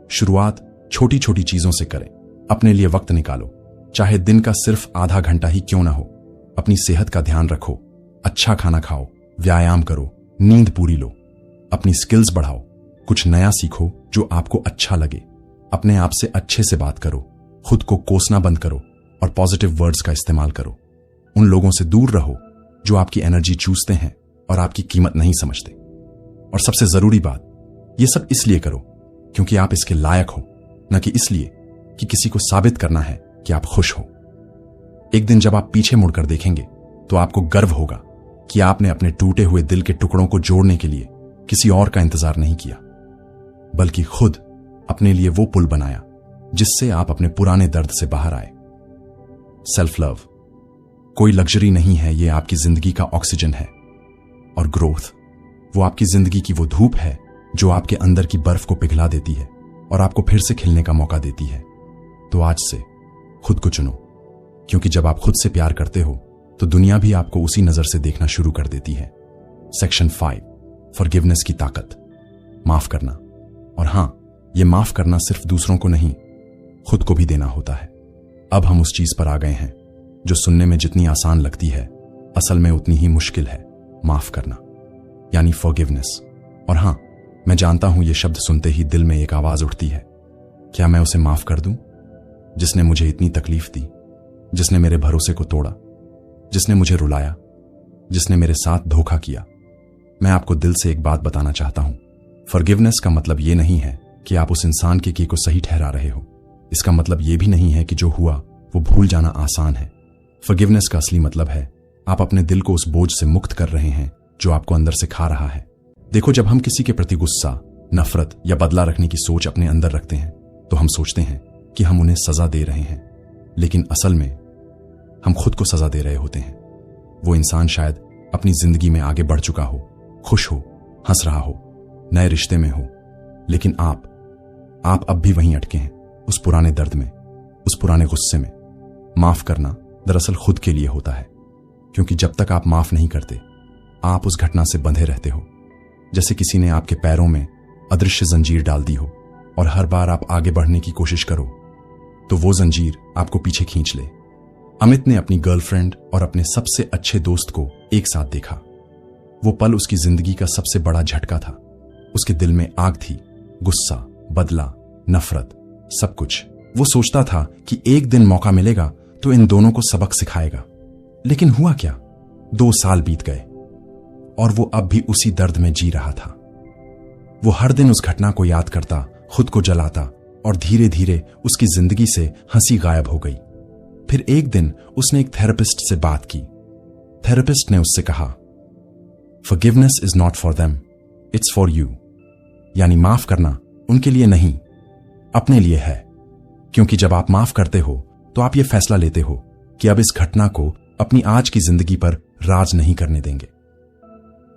शुरुआत छोटी छोटी चीजों से करें। अपने लिए वक्त निकालो, चाहे दिन का सिर्फ आधा घंटा ही क्यों ना हो। अपनी सेहत का ध्यान रखो, अच्छा खाना खाओ, व्यायाम करो, नींद पूरी लो, अपनी स्किल्स बढ़ाओ, कुछ नया सीखो जो आपको अच्छा लगे। अपने आप से अच्छे से बात करो, खुद को कोसना बंद करो और पॉजिटिव वर्ड्स का इस्तेमाल करो। उन लोगों से दूर रहो जो आपकी एनर्जी चूसते हैं और आपकी कीमत नहीं समझते। और सबसे जरूरी बात, यह सब इसलिए करो क्योंकि आप इसके लायक हो, न कि इसलिए कि किसी को साबित करना है कि आप खुश हो। एक दिन जब आप पीछे मुड़कर देखेंगे तो आपको गर्व होगा कि आपने अपने टूटे हुए दिल के टुकड़ों को जोड़ने के लिए किसी और का इंतजार नहीं किया, बल्कि खुद अपने लिए वो पुल बनाया जिससे आप अपने पुराने दर्द से बाहर आए। सेल्फ लव कोई लग्जरी नहीं है, ये आपकी जिंदगी का ऑक्सीजन है। और ग्रोथ वो आपकी जिंदगी की वो धूप है जो आपके अंदर की बर्फ को पिघला देती है और आपको फिर से खिलने का मौका देती है। तो आज से खुद को चुनो, क्योंकि जब आप खुद से प्यार करते हो तो दुनिया भी आपको उसी नजर से देखना शुरू कर देती है। सेक्शन 5, फॉरगिवनेस की ताकत, माफ करना। और हां, यह माफ करना सिर्फ दूसरों को नहीं, खुद को भी देना होता है। अब हम उस चीज पर आ गए हैं जो सुनने में जितनी आसान लगती है, असल में उतनी ही मुश्किल है, माफ करना, यानी फॉरगिवनेस। और हां, मैं जानता हूं यह शब्द सुनते ही दिल में एक आवाज उठती है, क्या मैं उसे माफ कर दूं जिसने मुझे इतनी तकलीफ दी, जिसने मेरे भरोसे को तोड़ा, जिसने मुझे रुलाया, जिसने मेरे साथ धोखा किया। मैं आपको दिल से एक बात बताना चाहता हूं, फॉरगिवनेस का मतलब यह नहीं है कि आप उस इंसान के किए को सही ठहरा रहे हो। इसका मतलब यह भी नहीं है कि जो हुआ वो भूल जाना आसान है। फॉरगिवनेस का असली मतलब है आप अपने दिल को उस बोझ से मुक्त कर रहे हैं जो आपको अंदर से खा रहा है। देखो, जब हम किसी के प्रति गुस्सा, नफरत या बदला रखने की सोच अपने अंदर रखते हैं तो हम सोचते हैं कि हम उन्हें सजा दे रहे हैं, लेकिन असल में हम खुद को सजा दे रहे होते हैं। वो इंसान शायद अपनी जिंदगी में आगे बढ़ चुका हो, खुश हो, हंस रहा हो, नए रिश्ते में हो, लेकिन आप अब भी वहीं अटके हैं, उस पुराने दर्द में, उस पुराने गुस्से में। माफ करना दरअसल खुद के लिए होता है, क्योंकि जब तक आप माफ नहीं करते आप उस घटना से बंधे रहते हो, जैसे किसी ने आपके पैरों में अदृश्य जंजीर डाल दी हो और हर बार आप आगे बढ़ने की कोशिश करो तो वो जंजीर आपको पीछे खींच ले। अमित ने अपनी गर्लफ्रेंड और अपने सबसे अच्छे दोस्त को एक साथ देखा। वो पल उसकी जिंदगी का सबसे बड़ा झटका था। उसके दिल में आग थी, गुस्सा, बदला, नफरत, सब कुछ। वो सोचता था कि एक दिन मौका मिलेगा तो इन दोनों को सबक सिखाएगा, लेकिन हुआ क्या? 2 साल बीत गए और वो अब भी उसी दर्द में जी रहा था। वो हर दिन उस घटना को याद करता, खुद को जलाता और धीरे धीरे उसकी जिंदगी से हंसी गायब हो गई। फिर एक दिन उसने एक थेरेपिस्ट से बात की। थेरेपिस्ट ने उससे कहा, forgiveness is not for them, it's for you. यानी माफ करना उनके लिए नहीं, अपने लिए है। क्योंकि जब आप माफ करते हो तो आप ये फैसला लेते हो कि अब इस घटना को अपनी आज की जिंदगी पर राज नहीं करने देंगे।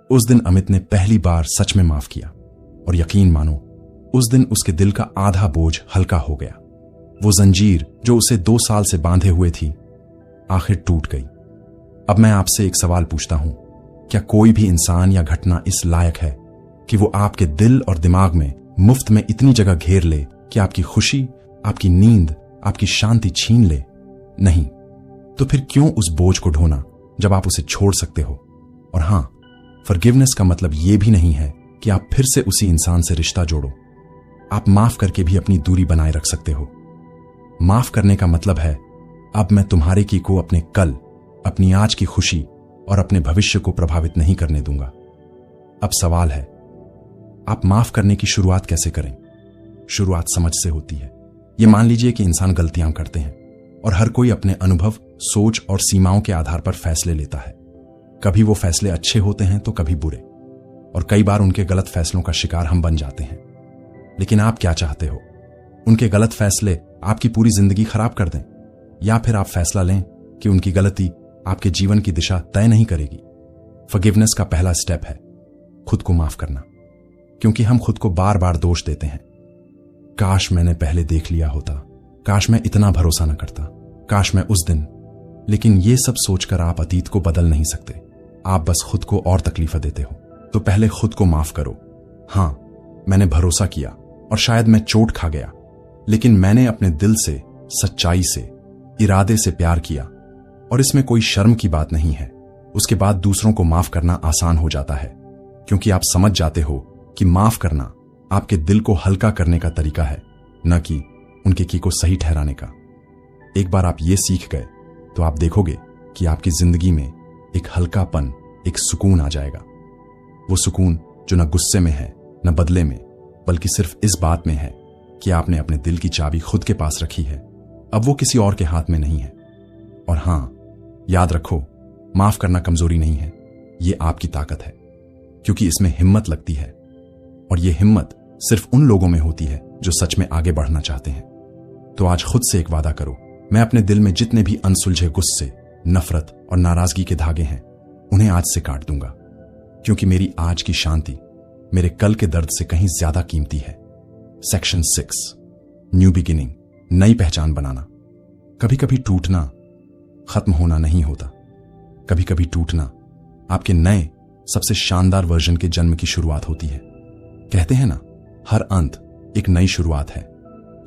उस दिन अमित ने पहली बार सच में माफ किया और यकीन मानो उस दिन उसके दिल का आधा बोझ हल्का हो गया। वो जंजीर जो उसे 2 साल से बांधे हुए थी आखिर टूट गई। अब मैं आपसे एक सवाल पूछता हूं, क्या कोई भी इंसान या घटना इस लायक है कि वो आपके दिल और दिमाग में मुफ्त में इतनी जगह घेर ले कि आपकी खुशी, आपकी नींद, आपकी शांति छीन ले? नहीं। तो फिर क्यों उस बोझ को ढोना जब आप उसे छोड़ सकते हो? और हां, फॉरगिवनेस का मतलब यह भी नहीं है कि आप फिर से उसी इंसान से रिश्ता जोड़ो। आप माफ करके भी अपनी दूरी बनाए रख सकते हो। माफ करने का मतलब है अब मैं तुम्हारे की को अपने कल, अपनी आज की खुशी और अपने भविष्य को प्रभावित नहीं करने दूंगा। अब सवाल है, आप माफ करने की शुरुआत कैसे करें? शुरुआत समझ से होती है। यह मान लीजिए कि इंसान गलतियां करते हैं और हर कोई अपने अनुभव, सोच और सीमाओं के आधार पर फैसले लेता है। कभी वो फैसले अच्छे होते हैं तो कभी बुरे, और कई बार उनके गलत फैसलों का शिकार हम बन जाते हैं। लेकिन आप क्या चाहते हो? उनके गलत फैसले आपकी पूरी जिंदगी खराब कर दें, या फिर आप फैसला लें कि उनकी गलती आपके जीवन की दिशा तय नहीं करेगी? फॉरगिवनेस का पहला स्टेप है खुद को माफ करना, क्योंकि हम खुद को बार बार दोष देते हैं। काश मैंने पहले देख लिया होता, काश मैं इतना भरोसा न करता, काश मैं उस दिन। लेकिन ये सब सोचकर आप अतीत को बदल नहीं सकते, आप बस खुद को और तकलीफ देते हो। तो पहले खुद को माफ करो। हां, मैंने भरोसा किया और शायद मैं चोट खा गया, लेकिन मैंने अपने दिल से, सच्चाई से, इरादे से प्यार किया, और इसमें कोई शर्म की बात नहीं है। उसके बाद दूसरों को माफ करना आसान हो जाता है, क्योंकि आप समझ जाते हो कि माफ करना आपके दिल को हल्का करने का तरीका है, न कि उनके की को सही ठहराने का। एक बार आप ये सीख गए तो आप देखोगे कि आपकी जिंदगी में एक हल्कापन, एक सुकून आ जाएगा। वो सुकून जो न गुस्से में है, न बदले में, बल्कि सिर्फ इस बात में है कि आपने अपने दिल की चाबी खुद के पास रखी है। अब वो किसी और के हाथ में नहीं है। और हां, याद रखो, माफ करना कमजोरी नहीं है, ये आपकी ताकत है, क्योंकि इसमें हिम्मत लगती है, और ये हिम्मत सिर्फ उन लोगों में होती है जो सच में आगे बढ़ना चाहते हैं। तो आज खुद से एक वादा करो, मैं अपने दिल में जितने भी अनसुलझे गुस्से, नफरत और नाराजगी के धागे हैं, उन्हें आज से काट दूंगा, क्योंकि मेरी आज की शांति मेरे कल के दर्द से कहीं ज्यादा कीमती है। सेक्शन 6, न्यू बिगिनिंग, नई पहचान बनाना। कभी कभी टूटना खत्म होना नहीं होता। कभी कभी टूटना आपके नए, सबसे शानदार वर्जन के जन्म की शुरुआत होती है। कहते हैं ना, हर अंत एक नई शुरुआत है,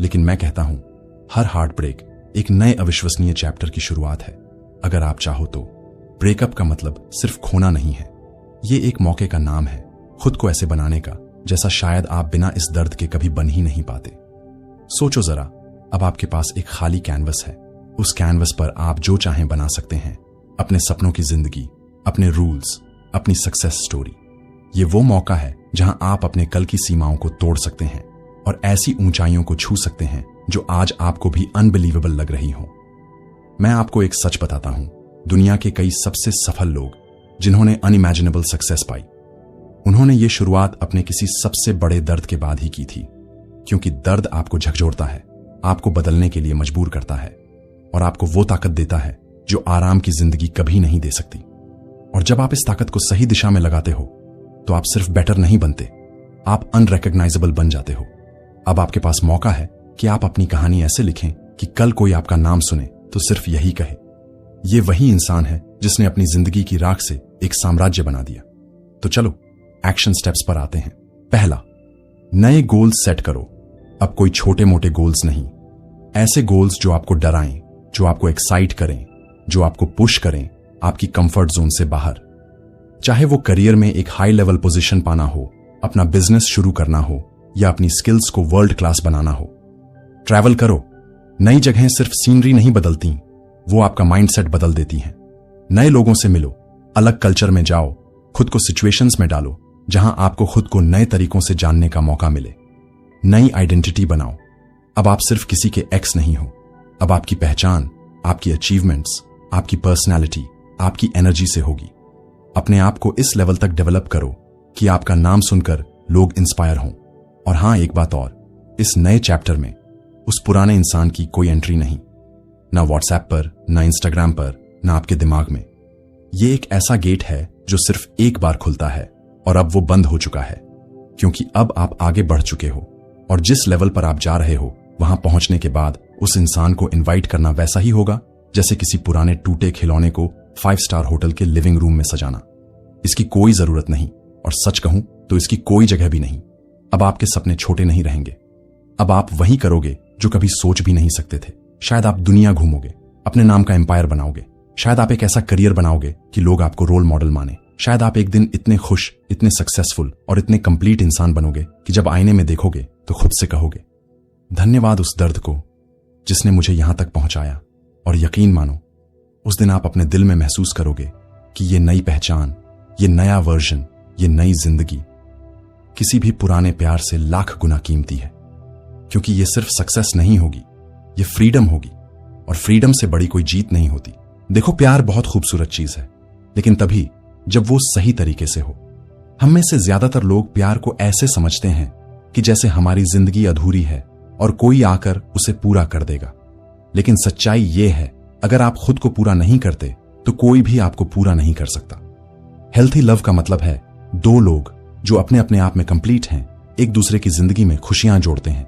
लेकिन मैं कहता हूं हर हार्ट ब्रेक एक नए अविश्वसनीय चैप्टर की शुरुआत है। अगर आप चाहो तो ब्रेकअप का मतलब सिर्फ खोना नहीं है, ये एक मौके का नाम है खुद को ऐसे बनाने का जैसा शायद आप बिना इस दर्द के कभी बन ही नहीं पाते। सोचो जरा, अब आपके पास एक खाली कैनवस है। उस कैनवस पर आप जो चाहें बना सकते हैं, अपने सपनों की जिंदगी, अपने रूल्स, अपनी सक्सेस स्टोरी। ये वो मौका है जहां आप अपने कल की सीमाओं को तोड़ सकते हैं और ऐसी ऊंचाइयों को छू सकते हैं जो आज आपको भी अनबिलीवेबल लग रही हो। मैं आपको एक सच बताता हूं, दुनिया के कई सबसे सफल लोग जिन्होंने अनइमेजिनेबल सक्सेस पाई, उन्होंने ये शुरुआत अपने किसी सबसे बड़े दर्द के बाद ही की थी, क्योंकि दर्द आपको झकझोरता है, आपको बदलने के लिए मजबूर करता है और आपको वो ताकत देता है जो आराम की जिंदगी कभी नहीं दे सकती। और जब आप इस ताकत को सही दिशा में लगाते हो तो आप सिर्फ बेटर नहीं बनते, आप अनरिकॉग्नाइजेबल बन जाते हो। अब आपके पास मौका है कि आप अपनी कहानी ऐसे लिखें कि कल कोई आपका नाम सुने तो सिर्फ यही कहे, ये वही इंसान है जिसने अपनी जिंदगी की राख से एक साम्राज्य बना दिया। तो चलो एक्शन स्टेप्स पर आते हैं। पहला, नए गोल्स सेट करो। अब कोई छोटे मोटे गोल्स नहीं, ऐसे गोल्स जो आपको डराएं, जो आपको एक्साइट करें, जो आपको पुश करें आपकी कंफर्ट जोन से बाहर। चाहे वो करियर में एक हाई लेवल पोजीशन पाना हो, अपना बिजनेस शुरू करना हो, या अपनी स्किल्स को वर्ल्ड क्लास बनाना हो। ट्रैवल करो। नई जगहें सिर्फ सीनरी नहीं बदलती, वो आपका माइंडसेट बदल देती हैं। नए लोगों से मिलो, अलग कल्चर में जाओ, खुद को सिचुएशंस में डालो जहां आपको खुद को नए तरीकों से जानने का मौका मिले। नई आइडेंटिटी बनाओ। अब आप सिर्फ किसी के एक्स नहीं हो, अब आपकी पहचान, आपकी अचीवमेंट्स, आपकी पर्सनैलिटी, आपकी एनर्जी से होगी। अपने आप को इस लेवल तक डेवलप करो कि आपका नाम सुनकर लोग इंस्पायर हों। और हां, एक बात और, इस नए चैप्टर में उस पुराने इंसान की कोई एंट्री नहीं, ना व्हाट्सएप पर, ना इंस्टाग्राम पर, ना आपके दिमाग में। ये एक ऐसा गेट है जो सिर्फ एक बार खुलता है और अब वो बंद हो चुका है, क्योंकि अब आप आगे बढ़ चुके हो और जिस लेवल पर आप जा रहे हो वहां पहुंचने के बाद उस इंसान को इनवाइट करना वैसा ही होगा जैसे किसी पुराने टूटे खिलौने को 5 स्टार होटल के लिविंग रूम में सजाना। इसकी कोई जरूरत नहीं, और सच कहूं तो इसकी कोई जगह भी नहीं। अब आपके सपने छोटे नहीं रहेंगे। अब आप वही करोगे जो कभी सोच भी नहीं सकते थे। शायद आप दुनिया घूमोगे, अपने नाम का एम्पायर बनाओगे। शायद आप एक ऐसा करियर बनाओगे कि लोग आपको रोल मॉडल माने। शायद आप एक दिन इतने खुश, इतने सक्सेसफुल और इतने कंप्लीट इंसान बनोगे कि जब आईने में देखोगे तो खुद से कहोगे, धन्यवाद उस दर्द को जिसने मुझे यहां तक पहुंचाया। और यकीन मानो, उस दिन आप अपने दिल में महसूस करोगे कि ये नई पहचान, ये नया वर्जन, ये नई जिंदगी किसी भी पुराने प्यार से लाख गुना कीमती है। क्योंकि ये सिर्फ सक्सेस नहीं होगी, ये फ्रीडम होगी, और फ्रीडम से बड़ी कोई जीत नहीं होती। देखो, प्यार बहुत खूबसूरत चीज है, लेकिन तभी जब वो सही तरीके से हो। हम में से ज्यादातर लोग प्यार को ऐसे समझते हैं कि जैसे हमारी जिंदगी अधूरी है और कोई आकर उसे पूरा कर देगा। लेकिन सच्चाई ये है, अगर आप खुद को पूरा नहीं करते तो कोई भी आपको पूरा नहीं कर सकता। हेल्थी लव का मतलब है दो लोग जो अपने अपने आप में कंप्लीट हैं, एक दूसरे की जिंदगी में खुशियां जोड़ते हैं।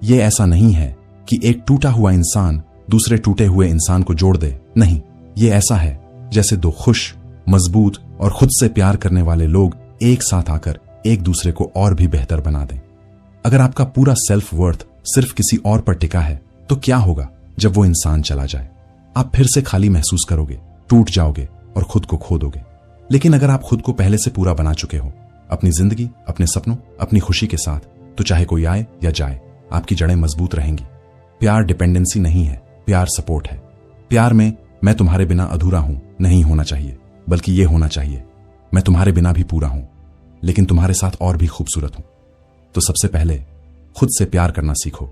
ये ऐसा नहीं है कि एक टूटा हुआ इंसान दूसरे टूटे हुए इंसान को जोड़ दे। नहीं, ये ऐसा है जैसे दो खुश, मजबूत और खुद से प्यार करने वाले लोग एक साथ आकर एक दूसरे को और भी बेहतर बना दें। अगर आपका पूरा सेल्फ वर्थ सिर्फ किसी और पर टिका है तो क्या होगा जब वो इंसान चला जाए? आप फिर से खाली महसूस करोगे, टूट जाओगे और खुद को खो दोगे। लेकिन अगर आप खुद को पहले से पूरा बना चुके हो, अपनी जिंदगी, अपने सपनों, अपनी खुशी के साथ, तो चाहे कोई आए या जाए, आपकी जड़ें मजबूत रहेंगी। प्यार डिपेंडेंसी नहीं है, प्यार सपोर्ट है। प्यार में मैं तुम्हारे बिना अधूरा हूं नहीं होना चाहिए, बल्कि ये होना चाहिए, मैं तुम्हारे बिना भी पूरा हूं, लेकिन तुम्हारे साथ और भी खूबसूरत हूं। तो सबसे पहले खुद से प्यार करना सीखो।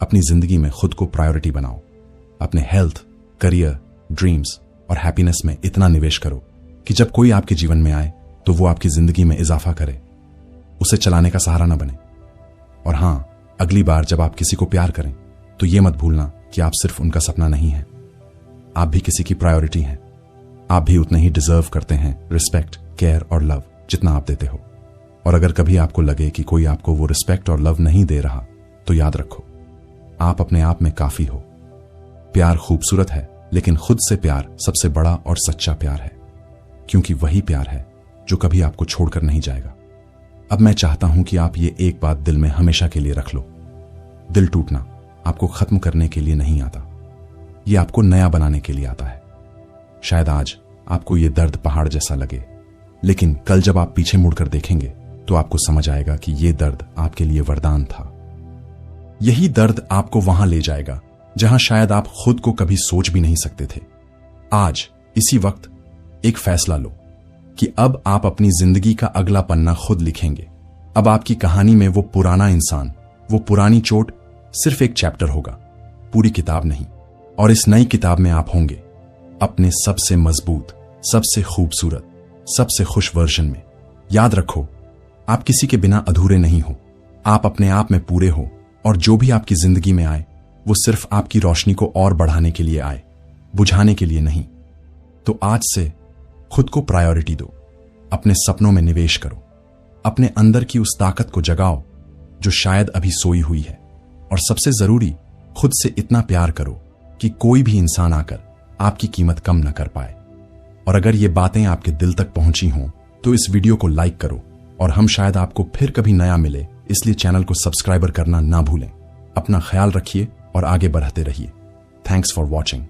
अपनी जिंदगी में खुद को प्रायोरिटी बनाओ। अपने हेल्थ, करियर, ड्रीम्स और हैप्पीनेस में इतना निवेश करो कि जब कोई आपके जीवन में आए तो वो आपकी जिंदगी में इजाफा करे, उसे चलाने का सहारा न बने। और हां, अगली बार जब आप किसी को प्यार करें तो ये मत भूलना कि आप सिर्फ उनका सपना नहीं हैं, आप भी किसी की प्रायोरिटी हैं। आप भी उतने ही डिजर्व करते हैं रिस्पेक्ट, केयर और लव जितना आप देते हो। और अगर कभी आपको लगे कि कोई आपको वो रिस्पेक्ट और लव नहीं दे रहा, तो याद रखो, आप अपने आप में काफी हो। प्यार खूबसूरत है, लेकिन खुद से प्यार सबसे बड़ा और सच्चा प्यार है, क्योंकि वही प्यार है जो कभी आपको छोड़कर नहीं जाएगा। अब मैं चाहता हूं कि आप ये एक बात दिल में हमेशा के लिए रख लो। दिल टूटना आपको खत्म करने के लिए नहीं आता, ये आपको नया बनाने के लिए आता है। शायद आज आपको ये दर्द पहाड़ जैसा लगे, लेकिन कल जब आप पीछे मुड़कर देखेंगे तो आपको समझ आएगा कि ये दर्द आपके लिए वरदान था। यही दर्द आपको वहां ले जाएगा जहां शायद आप खुद को कभी सोच भी नहीं सकते थे। आज इसी वक्त एक फैसला लो कि अब आप अपनी जिंदगी का अगला पन्ना खुद लिखेंगे। अब आपकी कहानी में वो पुराना इंसान, वो पुरानी चोट सिर्फ एक चैप्टर होगा, पूरी किताब नहीं। और इस नई किताब में आप होंगे अपने सबसे मजबूत, सबसे खूबसूरत, सबसे खुश वर्जन में। याद रखो, आप किसी के बिना अधूरे नहीं हो, आप अपने आप में पूरे हो। और जो भी आपकी जिंदगी में आए वो सिर्फ आपकी रोशनी को और बढ़ाने के लिए आए, बुझाने के लिए नहीं। तो आज से खुद को प्रायोरिटी दो, अपने सपनों में निवेश करो, अपने अंदर की उस ताकत को जगाओ जो शायद अभी सोई हुई है। और सबसे जरूरी, खुद से इतना प्यार करो कि कोई भी इंसान आकर आपकी कीमत कम न कर पाए। और अगर ये बातें आपके दिल तक पहुंची हों तो इस वीडियो को लाइक करो, और हम शायद आपको फिर कभी नया मिले, इसलिए चैनल को सब्सक्राइबर करना ना भूलें। अपना ख्याल रखिए और आगे बढ़ते रहिए। Thanks for watching.